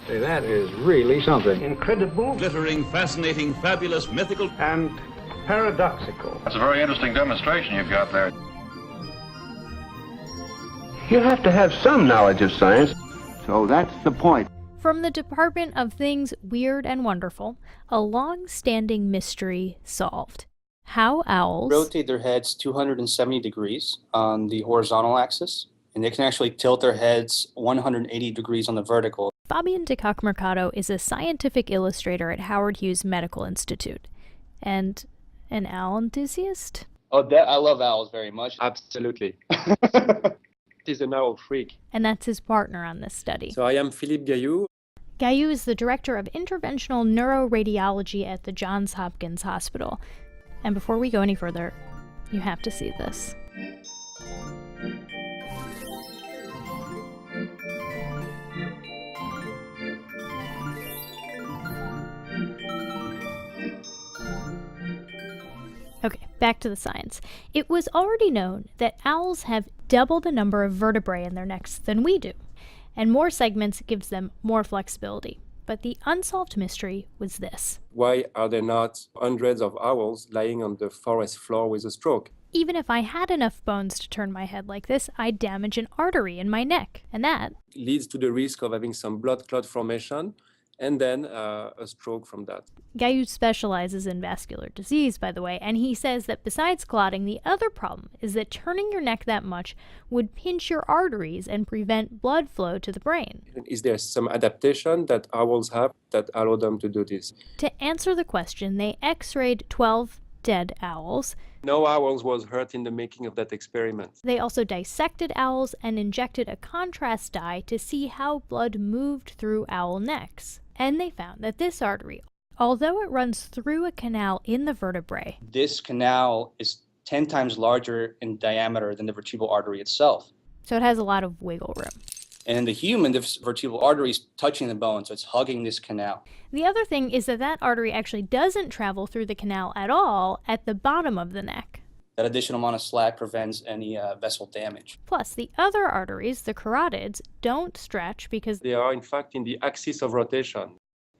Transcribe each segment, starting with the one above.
Say, that is really something. Incredible, glittering, fascinating, fabulous, mythical, and paradoxical. That's a very interesting demonstration you've got there. You have to have some knowledge of science. So that's the point. From the Department of Things Weird and Wonderful, a long-standing mystery solved. How owls rotate their heads 270 degrees on the horizontal axis, and they can actually tilt their heads 180 degrees on the vertical. Fabian de Kock Mercado is a scientific illustrator at Howard Hughes Medical Institute, and an owl enthusiast. Oh, I love owls very much. Absolutely. He's an owl freak. And that's his partner on this study. So I am Philippe Gaillou. Gaillou is the director of interventional neuroradiology at the Johns Hopkins Hospital. And before we go any further, you have to see this. Okay, back to the science. It was already known that owls have double the number of vertebrae in their necks than we do, and more segments gives them more flexibility. But the unsolved mystery was this. Why are there not hundreds of owls lying on the forest floor with a stroke? Even if I had enough bones to turn my head like this, I'd damage an artery in my neck, and that leads to the risk of having some blood clot formation and then a stroke from that. Gaillou specializes in vascular disease, by the way, and he says that besides clotting, the other problem is that turning your neck that much would pinch your arteries and prevent blood flow to the brain. Is there some adaptation that owls have that allow them to do this? To answer the question, they x-rayed 12 dead owls. No owls was hurt in the making of that experiment. They also dissected owls and injected a contrast dye to see how blood moved through owl necks. And they found that this artery, although it runs through a canal in the vertebrae, this canal is 10 times larger in diameter than the vertebral artery itself. So it has a lot of wiggle room. And in the human, the vertebral artery is touching the bone, so it's hugging this canal. The other thing is that that artery actually doesn't travel through the canal at all at the bottom of the neck. That additional amount of slack prevents any vessel damage. Plus, the other arteries, the carotids, don't stretch because they are in fact in the axis of rotation.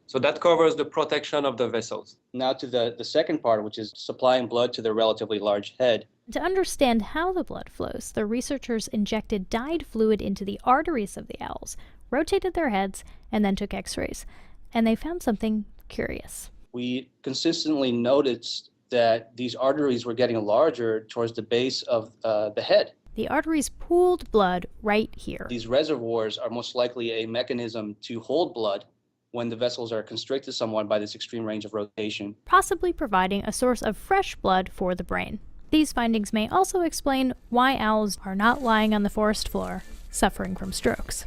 So that covers the protection of the vessels. Now to the second part, which is supplying blood to the relatively large head. To understand how the blood flows, the researchers injected dyed fluid into the arteries of the owls, rotated their heads, and then took x-rays. And they found something curious. We consistently noticed that these arteries were getting larger towards the base of the head. The arteries pooled blood right here. These reservoirs are most likely a mechanism to hold blood when the vessels are constricted somewhat by this extreme range of rotation, possibly providing a source of fresh blood for the brain. These findings may also explain why owls are not lying on the forest floor, suffering from strokes.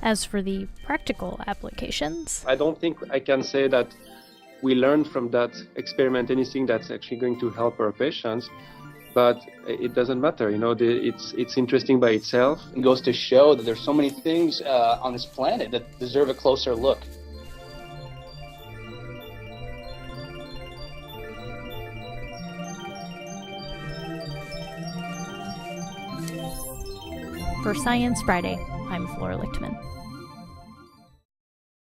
As for the practical applications, I don't think I can say that we learned from that experiment anything that's actually going to help our patients, but it doesn't matter, it's interesting by itself. It goes to show that there's so many things on this planet that deserve a closer look. For Science Friday, I'm Flora Lichtman.